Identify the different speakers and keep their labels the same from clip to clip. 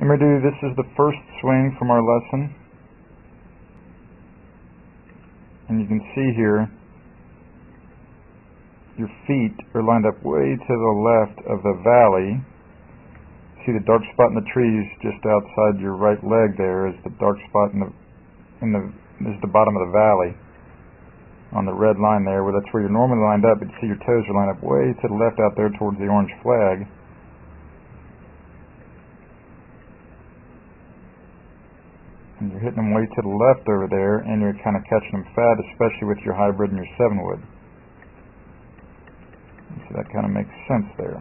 Speaker 1: Remember, this is the first swing from our lesson, and you can see here your feet are lined up way to the left of the valley. See the dark spot in the trees just outside your right leg there is the dark spot this is the bottom of the valley on the red line there, where that's where you're normally lined up, but you see your toes are lined up way to the left out there towards the orange flag. And you're hitting them way to the left over there, and you're kind of catching them fat, especially with your hybrid and your 7-wood. So that kind of makes sense there.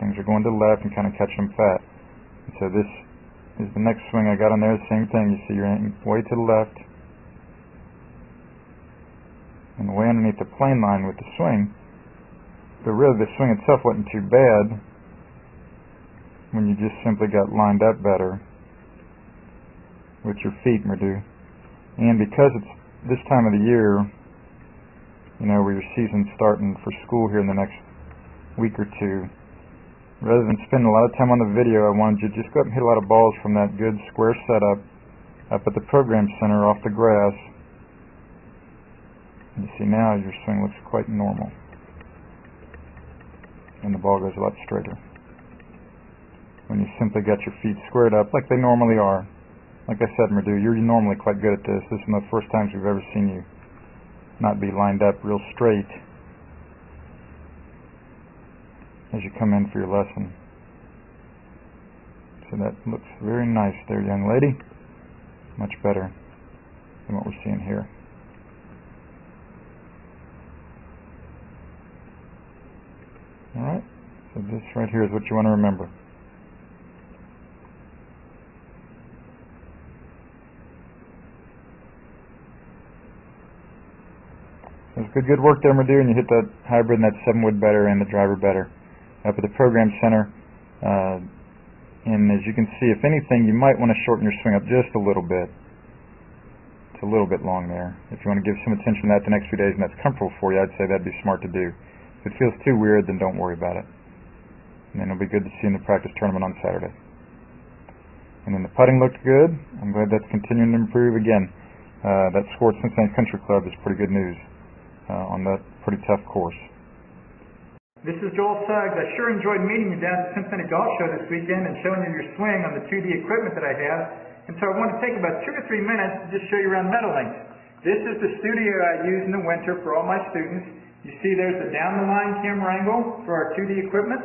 Speaker 1: Things are going to the left and kind of catching them fat. And so this is the next swing I got on there, the same thing. You see you're aiming way to the left, and way underneath the plane line with the swing. But really the swing itself wasn't too bad when you just simply got lined up better with your feet, Merdu. And because it's this time of the year, you know, where your season's starting for school here in the next week or two, rather than spend a lot of time on the video, I wanted you to just go up and hit a lot of balls from that good square setup up at the program center off the grass. And you see now your swing looks quite normal, and the ball goes a lot straighter when you simply got your feet squared up like they normally are. Like I said, Merdu, you're normally quite good at this. This is one of the first times we've ever seen you not be lined up real straight as you come in for your lesson. So that looks very nice there, young lady. Much better than what we're seeing here. Alright, so this right here is what you want to remember. It was good work there, Merdu, and you hit that hybrid and that 7-wood better and the driver better up at the program center. And as you can see, if anything, you might want to shorten your swing up just a little bit. It's a little bit long there. If you want to give some attention to that the next few days and that's comfortable for you, I'd say that'd be smart to do. If it feels too weird, then don't worry about it. And then it'll be good to see you in the practice tournament on Saturday. And then the putting looked good. I'm glad that's continuing to improve again. That score at Cincinnati Country Club is pretty good news on that pretty tough course.
Speaker 2: This is Joel Suggs. I sure enjoyed meeting you down at the Cincinnati Golf Show this weekend and showing you your swing on the 2D equipment that I have. And so I want to take about 2 or 3 minutes to just show you around Meadowlinks. This is the studio I use in the winter for all my students. You see there's the down-the-line camera angle for our 2D equipment.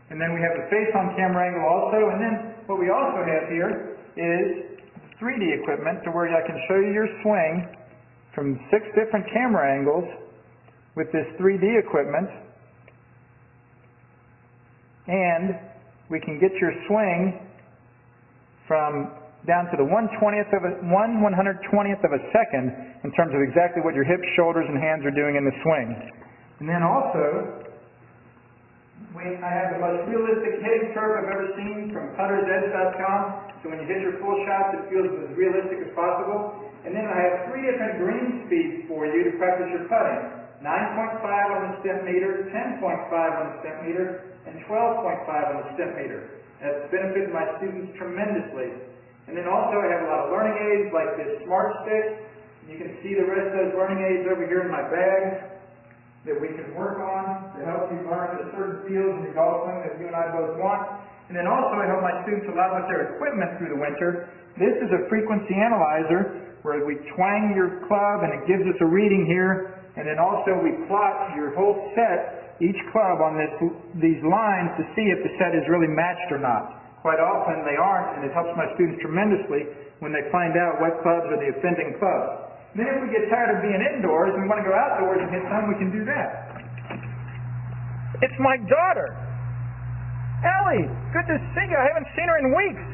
Speaker 2: And then we have the face-on camera angle also. And then what we also have here is 3D equipment to where I can show you your swing from 6 different camera angles with this 3D equipment, and we can get your swing from down to the 1/120th of a second in terms of exactly what your hips, shoulders, and hands are doing in the swing. And then also, I have the most realistic hitting curve I've ever seen from puttersedge.com, so when you hit your full shots, it feels as realistic as possible. And then I have 3 different green speeds for you to practice your putting. 9.5 on the step meter, 10.5 on the step meter, and 12.5 on the step meter. That's benefited my students tremendously. And then also I have a lot of learning aids like this Smart Stick. You can see the rest of those learning aids over here in my bag that we can work on to help you learn the certain fields in your golf swing that you and I both want. And then also I help my students a lot with their equipment through the winter. This is a frequency analyzer where we twang your club and it gives us a reading here. And then also we plot your whole set, each club on these lines to see if the set is really matched or not. Quite often they aren't, and it helps my students tremendously when they find out what clubs are the offending clubs. Then if we get tired of being indoors and we want to go outdoors and hit some, we can do that. It's my daughter, Ellie. Good to see you. I haven't seen her in weeks.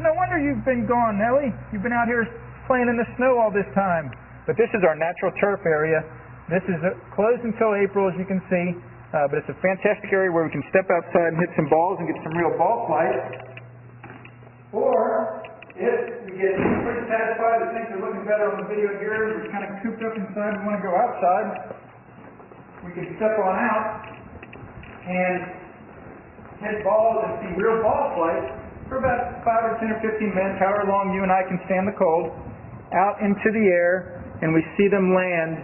Speaker 2: No wonder you've been gone, Ellie. You've been out here playing in the snow all this time. But this is our natural turf area. This is closed until April, as you can see. But it's a fantastic area where we can step outside and hit some balls and get some real ball flight. Or, if we get pretty satisfied that things are looking better on the video here, we're kind of cooped up inside and want to go outside, we can step on out and hit balls and see real ball flight for about 5 or 10 or 15 minutes, however long you and I can stand the cold, out into the air, and we see them land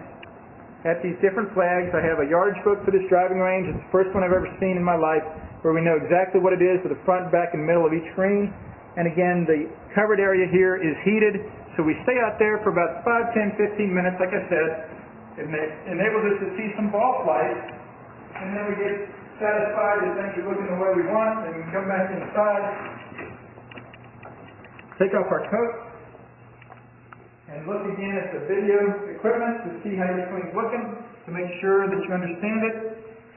Speaker 2: at these different flags. I have a yardage book for this driving range. It's the first one I've ever seen in my life where we know exactly what it is with the front, back, and middle of each green. And again, the covered area here is heated, so we stay out there for about 5, 10, 15 minutes, like I said. It enables us to see some ball flight, and then we get satisfied that things are looking the way we want, and we come back inside, take off our coat, and look again at the video equipment to see how your swing's looking, to make sure that you understand it.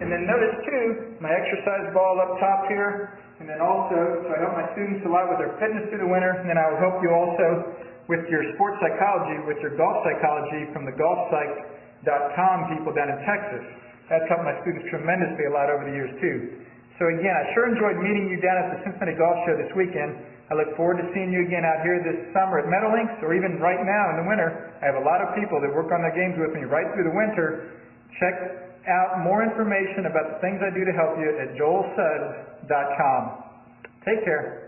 Speaker 2: And then notice too, my exercise ball up top here, and then also, so I help my students a lot with their fitness through the winter, and then I will help you also with your sports psychology, with your golf psychology from the golfpsych.com people down in Texas. That's helped my students tremendously a lot over the years too. So again, I sure enjoyed meeting you down at the Cincinnati Golf Show this weekend. I look forward to seeing you again out here this summer at Meadowlinks, or even right now in the winter. I have a lot of people that work on their games with me right through the winter. Check out more information about the things I do to help you at joelsuggs.com. Take care.